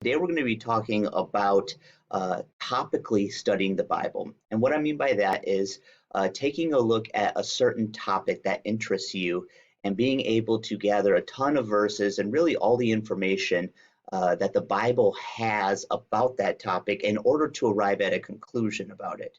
Today we're going to be talking about topically studying the Bible. And what I mean by that is taking a look at a certain topic that interests you and being able to gather a ton of verses and really all the information that the Bible has about that topic in order to arrive at a conclusion about it.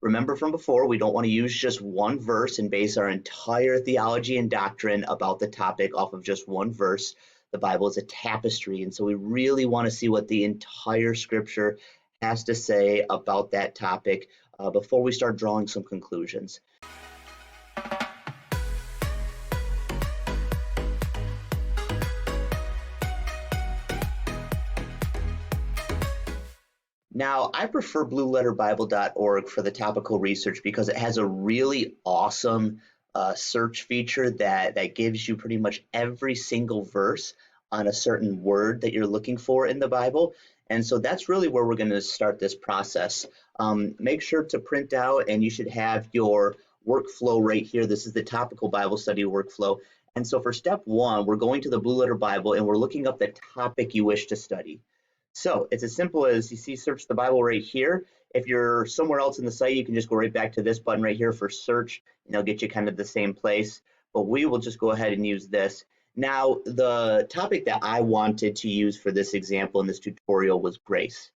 Remember from before, we don't want to use just one verse and base our entire theology and doctrine about the topic off of just one verse. The Bible is a tapestry, and so we really want to see what the entire scripture has to say about that topic before we start drawing some conclusions. Now, I prefer blueletterbible.org for the topical research because it has a really awesome search feature that gives you pretty much every single verse on a certain word that you're looking for in the Bible. And so that's really where we're going to start this process. Make sure to print out, and you should have your workflow right here. This is the topical Bible study workflow. And so for step one, we're going to the Blue Letter Bible and we're looking up the topic you wish to study. So it's as simple as you see search the Bible right here. If you're somewhere else in the site, you can just go right back to this button right here for search, and it'll get you kind of the same place. But we will just go ahead and use this. Now, the topic that I wanted to use for this example in this tutorial was grace.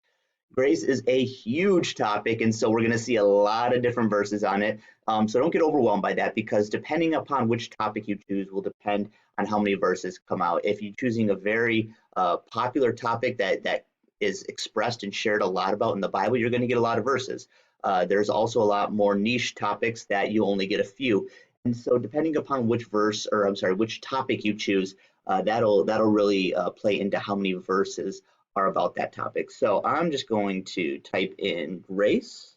Grace is a huge topic, and so we're going to see a lot of different verses on it. So don't get overwhelmed by that, because depending upon which topic you choose will depend on how many verses come out. If you're choosing a very popular topic that is expressed and shared a lot about in the Bible, you're going to get a lot of verses. There's also a lot more niche topics that you only get a few. And so depending upon which which topic you choose, that'll really play into how many verses are about that topic. So I'm just going to type in grace.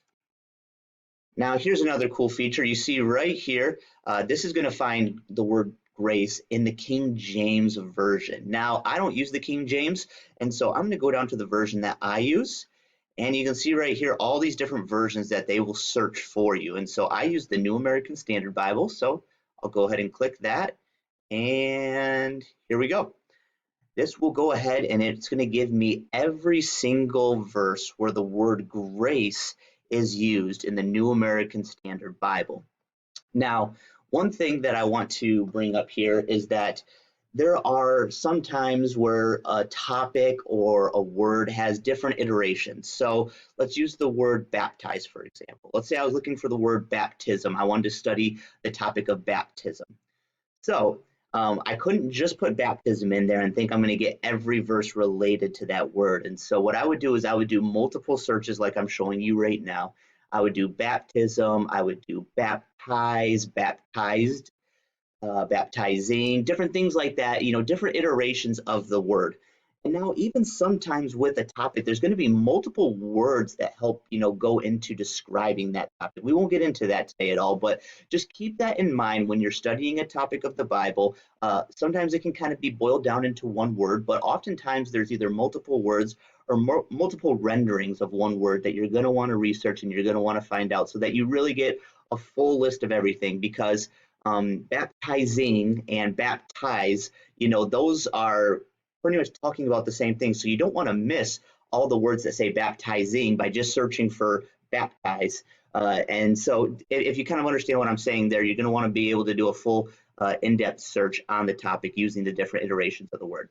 Now here's another cool feature. You see right here, this is going to find the word grace in the King James version. Now I don't use the King James, and so I'm going to go down to the version that I use, and you can see right here all these different versions that they will search for you. And so I use the New American Standard Bible, so I'll go ahead and click that, and here we go. This will go ahead and it's going to give me every single verse where the word grace is used in the New American Standard Bible. Now, one thing that I want to bring up here is that there are some times where a topic or a word has different iterations. So let's use the word baptize, for example. Let's say I was looking for the word baptism. I wanted to study the topic of baptism. So I couldn't just put baptism in there and think I'm going to get every verse related to that word. And so what I would do is I would do multiple searches like I'm showing you right now. I would do baptism, I would do baptize, baptized, baptizing, different things like that, different iterations of the word. And now even sometimes with a topic, there's going to be multiple words that help, go into describing that topic. We won't get into that today at all, but just keep that in mind when you're studying a topic of the Bible. Sometimes it can kind of be boiled down into one word, but oftentimes there's either multiple words or multiple renderings of one word that you're going to want to research and you're going to want to find out so that you really get a full list of everything, because baptizing and baptize, those are pretty much talking about the same thing. So you don't want to miss all the words that say baptizing by just searching for baptize. And so if you kind of understand what I'm saying there, you're going to want to be able to do a full in-depth search on the topic using the different iterations of the word.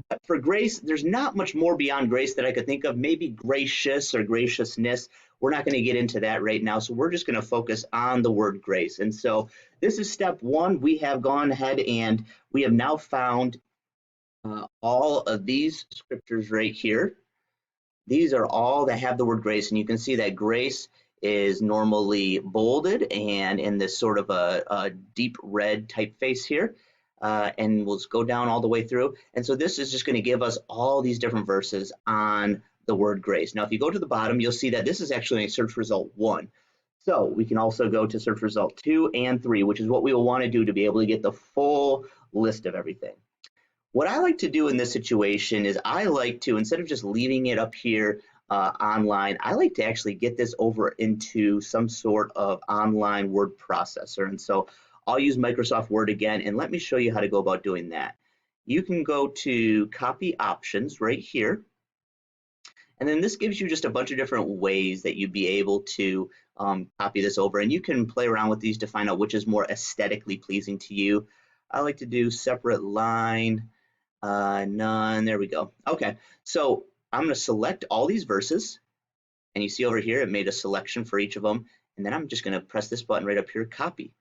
But for grace, there's not much more beyond grace that I could think of. Maybe gracious or graciousness. We're not going to get into that right now. So we're just going to focus on the word grace. And so this is step one. We have gone ahead and we have now found all of these scriptures right here. These are all that have the word grace, and you can see that grace is normally bolded and in this sort of a deep red typeface here, and we'll just go down all the way through. And so this is just going to give us all these different verses on the word grace. Now if you go to the bottom, you'll see that this is actually a search result 1. So we can also go to search result 2 and 3, which is what we will want to do to be able to get the full list of everything. What I like to do in this situation is I like to, instead of just leaving it up here online, I like to actually get this over into some sort of online word processor. And so I'll use Microsoft Word again, and let me show you how to go about doing that. You can go to copy options right here, And then this gives you just a bunch of different ways that you'd be able to copy this over. And you can play around with these to find out which is more aesthetically pleasing to you. I like to do separate line, none, there we go. Okay, so I'm going to select all these verses. And you see over here, it made a selection for each of them. And then I'm just going to press this button right up here, copy.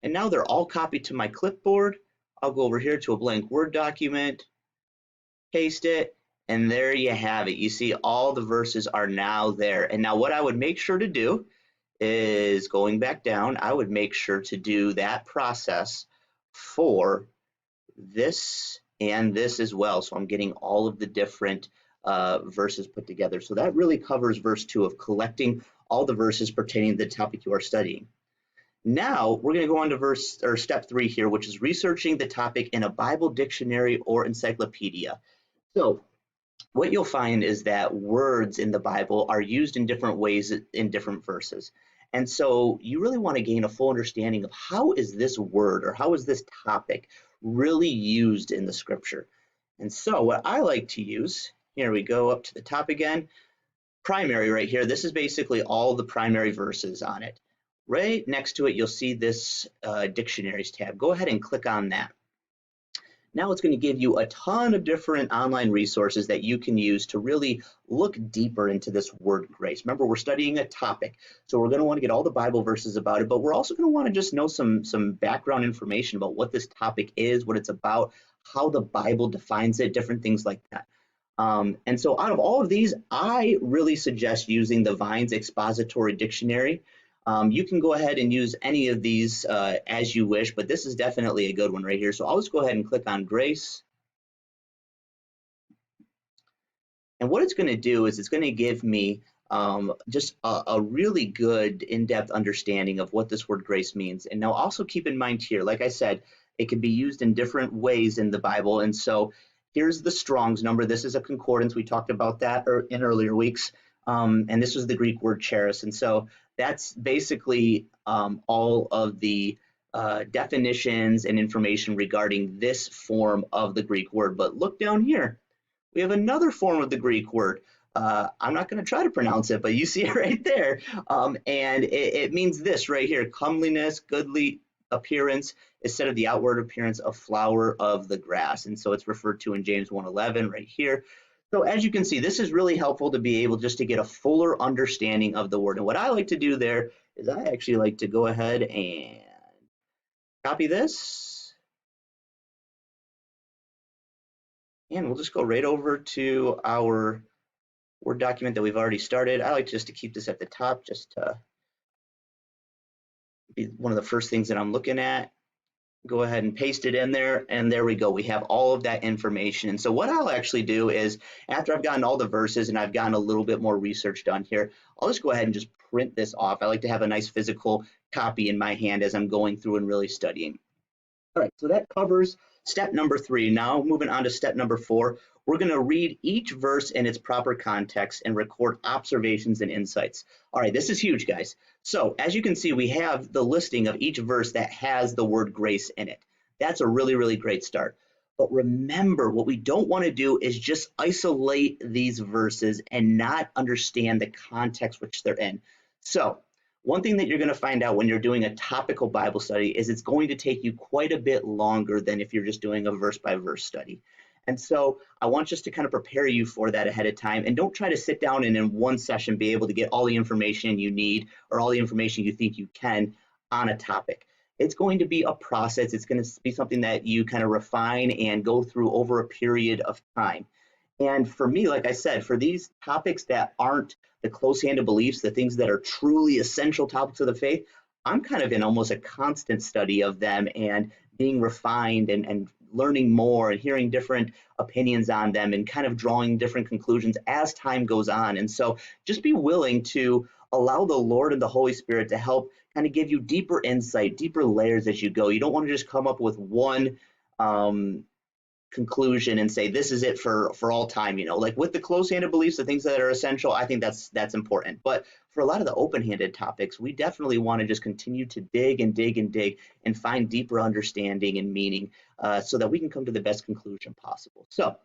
And now they're all copied to my clipboard. I'll go over here to a blank Word document, paste it, and there you have it. You see all the verses are now there. And now what I would make sure to do is going back down, I would make sure to do that process for this and this as well. So I'm getting all of the different verses put together. So that really covers verse 2 of collecting all the verses pertaining to the topic you are studying. Now we're going to go on to step 3 here, which is researching the topic in a Bible dictionary or encyclopedia. So what you'll find is that words in the Bible are used in different ways in different verses. And so you really want to gain a full understanding of how is this word or how is this topic really used in the scripture. And so what I like to use, here we go up to the top again, primary right here. This is basically all the primary verses on it. Right next to it, you'll see this dictionaries tab. Go ahead and click on that. Now it's going to give you a ton of different online resources that you can use to really look deeper into this word grace. Remember, we're studying a topic, so we're going to want to get all the Bible verses about it, but we're also going to want to just know some background information about what this topic is, what it's about, how the Bible defines it, different things like that. And so out of all of these, I really suggest using the Vine's Expository Dictionary. You can go ahead and use any of these as you wish, but this is definitely a good one right here. So I'll just go ahead and click on grace. And what it's going to do is it's going to give me just a really good in-depth understanding of what this word grace means. And now also keep in mind here, like I said, it can be used in different ways in the Bible. And so here's the Strong's number. This is a concordance. We talked about that in earlier weeks. And this was the Greek word charis. And so that's basically all of the definitions and information regarding this form of the Greek word. But look down here. We have another form of the Greek word. I'm not going to try to pronounce it, but you see it right there. And it means this right here, comeliness, goodly appearance, instead of the outward appearance of flower of the grass. And so it's referred to in James 1:11 right here. So as you can see, this is really helpful to be able just to get a fuller understanding of the word. And what I like to do there is I actually like to go ahead and copy this. And we'll just go right over to our Word document that we've already started. I like just to keep this at the top, just to be one of the first things that I'm looking at. Go ahead and paste it in there, and there we go. We have all of that information. And so what I'll actually do is, after I've gotten all the verses and I've gotten a little bit more research done here, I'll just go ahead and just print this off. I like to have a nice physical copy in my hand as I'm going through and really studying. All right, so that covers step number 3. Now moving on to step number 4, we're going to read each verse in its proper context and record observations and insights. All right, this is huge, guys. So as you can see, we have the listing of each verse that has the word grace in it. That's a really, really great start. But remember, what we don't want to do is just isolate these verses and not understand the context which they're in. So one thing that you're going to find out when you're doing a topical Bible study is it's going to take you quite a bit longer than if you're just doing a verse by verse study. And so I want just to kind of prepare you for that ahead of time, and don't try to sit down and in one session be able to get all the information you need or all the information you think you can on a topic. It's going to be a process. It's going to be something that you kind of refine and go through over a period of time. And for me, like I said, for these topics that aren't the close-handed beliefs, the things that are truly essential topics of the faith, I'm kind of in almost a constant study of them and being refined and learning more and hearing different opinions on them and kind of drawing different conclusions as time goes on. And so just be willing to allow the Lord and the Holy Spirit to help kind of give you deeper insight, deeper layers as you go. You don't want to just come up with one conclusion and say this is it for all time. Like with the close-handed beliefs, the things that are essential, I think that's important. But for a lot of the open-handed topics, we definitely want to just continue to dig and dig and dig and find deeper understanding and meaning so that we can come to the best conclusion possible. So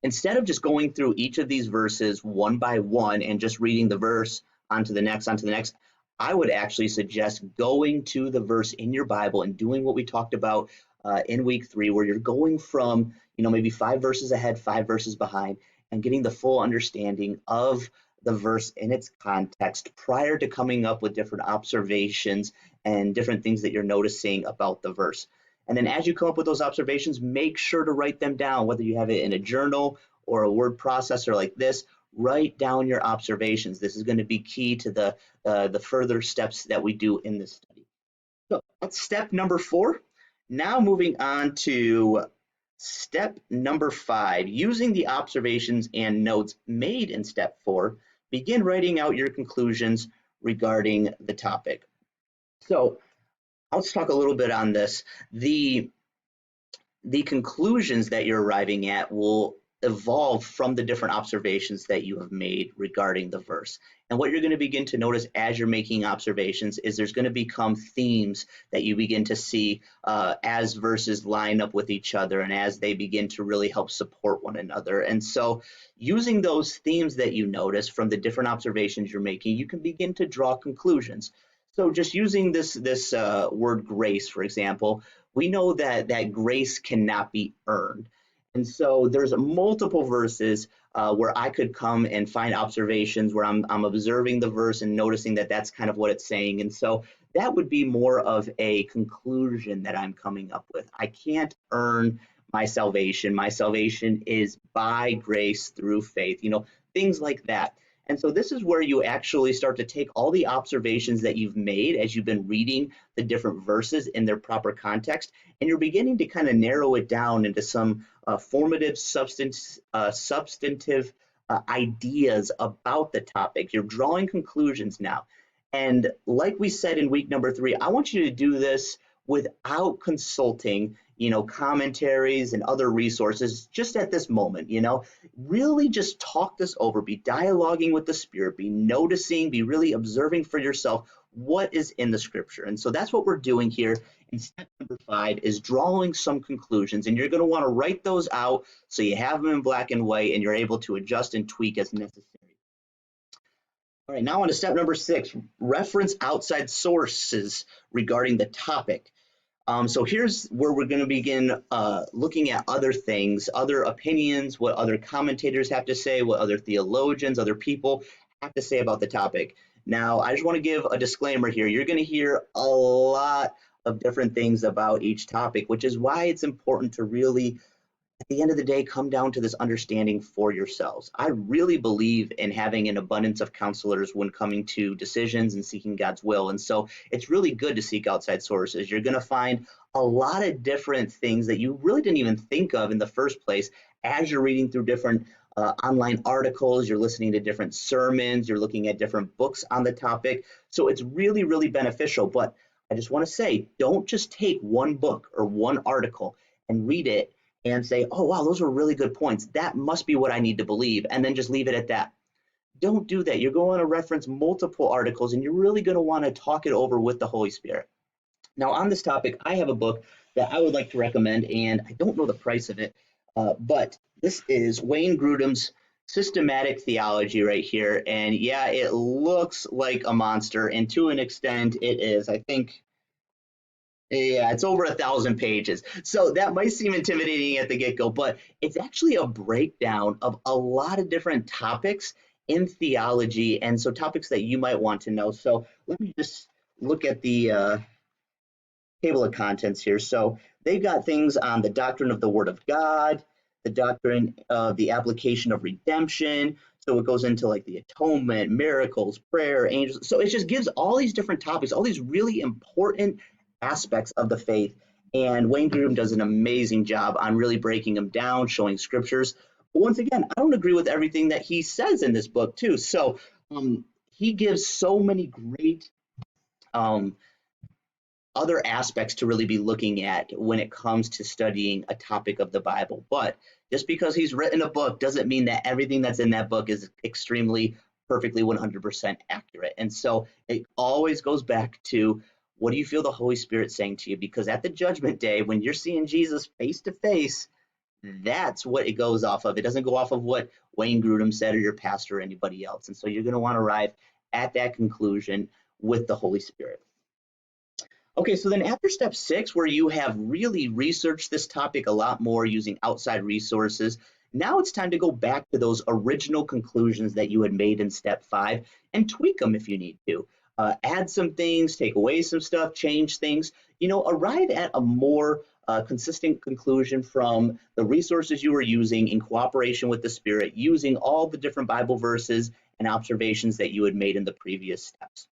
instead of just going through each of these verses one by one and just reading the verse onto the next, I would actually suggest going to the verse in your Bible and doing what we talked about in week 3, where you're going from, maybe 5 verses ahead, 5 verses behind, and getting the full understanding of the verse in its context prior to coming up with different observations and different things that you're noticing about the verse. And then as you come up with those observations, make sure to write them down, whether you have it in a journal or a word processor like this. Write down your observations. This is going to be key to the further steps that we do in this study. So that's step number 4. Now moving on to step number 5, using the observations and notes made in step 4, begin writing out your conclusions regarding the topic. So let's talk a little bit on this. The conclusions that you're arriving at will evolve from the different observations that you have made regarding the verse. And what you're going to begin to notice as you're making observations is there's going to become themes that you begin to see as verses line up with each other and as they begin to really help support one another. And so using those themes that you notice from the different observations you're making, you can begin to draw conclusions. So just using this word grace, for example, we know that grace cannot be earned. And so there's multiple verses where I could come and find observations where I'm observing the verse and noticing that that's kind of what it's saying. And so that would be more of a conclusion that I'm coming up with. I can't earn my salvation. My salvation is by grace through faith, things like that. And so this is where you actually start to take all the observations that you've made as you've been reading the different verses in their proper context, and you're beginning to kind of narrow it down into some formative, substantive ideas about the topic. You're drawing conclusions now. And like we said in week number 3, I want you to do this without consulting, commentaries and other resources just at this moment, really just talk this over, be dialoguing with the Spirit, be noticing, be really observing for yourself what is in the scripture. And so that's what we're doing here in step number 5 is drawing some conclusions, and you're going to want to write those out so you have them in black and white and you're able to adjust and tweak as necessary. All right, now on to step number 6, reference outside sources regarding the topic. So here's where we're going to begin looking at other things, other opinions, what other commentators have to say, what other theologians, other people have to say about the topic. Now, I just want to give a disclaimer here. You're going to hear a lot of different things about each topic, which is why it's important to really, at the end of the day, come down to this understanding for yourselves. I really believe in having an abundance of counselors when coming to decisions and seeking God's will. And so it's really good to seek outside sources. You're going to find a lot of different things that you really didn't even think of in the first place as you're reading through different online articles, you're listening to different sermons, you're looking at different books on the topic. So it's really, really beneficial. But I just want to say, don't just take one book or one article and read it and say, oh, wow, those were really good points. That must be what I need to believe, and then just leave it at that. Don't do that. You're going to reference multiple articles, and you're really going to want to talk it over with the Holy Spirit. Now, on this topic, I have a book that I would like to recommend, and I don't know the price of it, but this is Wayne Grudem's Systematic Theology right here. And yeah, it looks like a monster, and to an extent it is. I think, yeah, it's over 1,000 pages. So that might seem intimidating at the get-go, but it's actually a breakdown of a lot of different topics in theology, and so topics that you might want to know. So let me just look at the table of contents here. So they've got things on the doctrine of the Word of God, the doctrine of the application of redemption. So it goes into like the atonement, miracles, prayer, angels. So it just gives all these different topics, all these really important aspects of the faith. And Wayne Grudem does an amazing job on really breaking them down, showing scriptures. But once again, I don't agree with everything that he says in this book too. So he gives so many great other aspects to really be looking at when it comes to studying a topic of the Bible. But just because he's written a book doesn't mean that everything that's in that book is extremely, perfectly 100% accurate. And so it always goes back to, what do you feel the Holy Spirit saying to you? Because at the judgment day, when you're seeing Jesus face to face, That's what it goes off of. It doesn't go off of what Wayne Grudem said or your pastor or anybody else. And so you're going to want to arrive at that conclusion with the Holy Spirit. Okay, so then after step 6, where you have really researched this topic a lot more using outside resources, now it's time to go back to those original conclusions that you had made in step 5 and tweak them if you need to. Add some things, take away some stuff, change things, arrive at a more consistent conclusion from the resources you were using in cooperation with the Spirit, using all the different Bible verses and observations that you had made in the previous steps.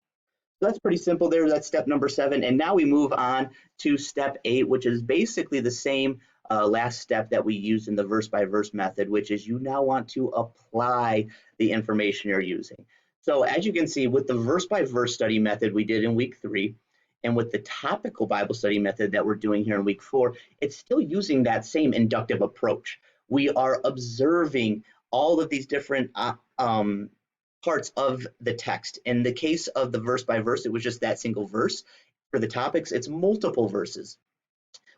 So that's pretty simple there. That's step number 7. And now we move on to step 8, which is basically the same last step that we used in the verse by verse method, which is you now want to apply the information you're using. So as you can see, with the verse by verse study method we did in week 3, and with the topical Bible study method that we're doing here in week 4, it's still using that same inductive approach. We are observing all of these different parts of the text. In the case of the verse by verse, it was just that single verse. For the topics, it's multiple verses.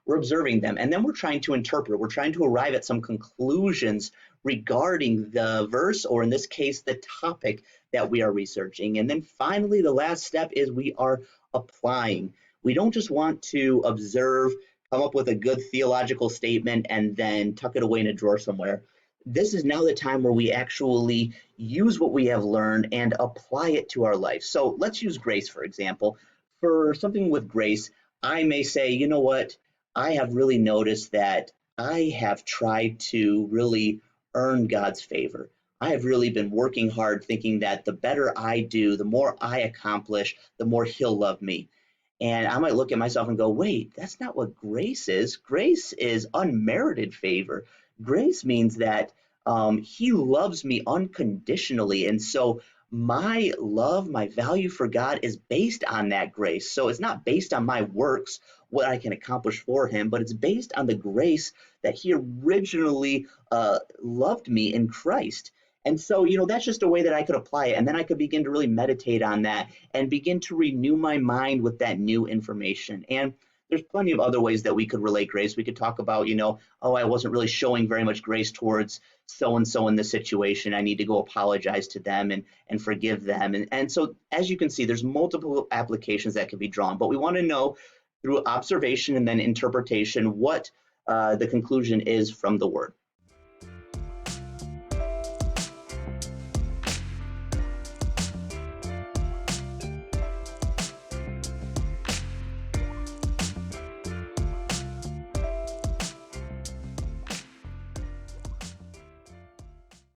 We're observing them, and then we're trying to interpret. We're trying to arrive at some conclusions regarding the verse, or in this case, the topic that we are researching. And then finally, the last step is we are applying. We don't just want to observe, come up with a good theological statement, and then tuck it away in a drawer somewhere. This is now the time where we actually use what we have learned and apply it to our life. So let's use grace, for example. For something with grace, I may say, you know what? I have really noticed that I have tried to really earn God's favor. I have really been working hard thinking that the better I do, the more I accomplish, the more He'll love me. And I might look at myself and go, wait, that's not what grace is. Grace is unmerited favor. Grace means that He loves me unconditionally. And so my love, my value for God is based on that grace. So it's not based on my works, what I can accomplish for Him, but it's based on the grace that He originally loved me in Christ. And so, that's just a way that I could apply it. And then I could begin to really meditate on that and begin to renew my mind with that new information. And there's plenty of other ways that we could relate grace. We could talk about, oh, I wasn't really showing very much grace towards so-and-so in this situation. I need to go apologize to them and forgive them. And so, as you can see, there's multiple applications that can be drawn. But we want to know through observation and then interpretation what the conclusion is from the Word.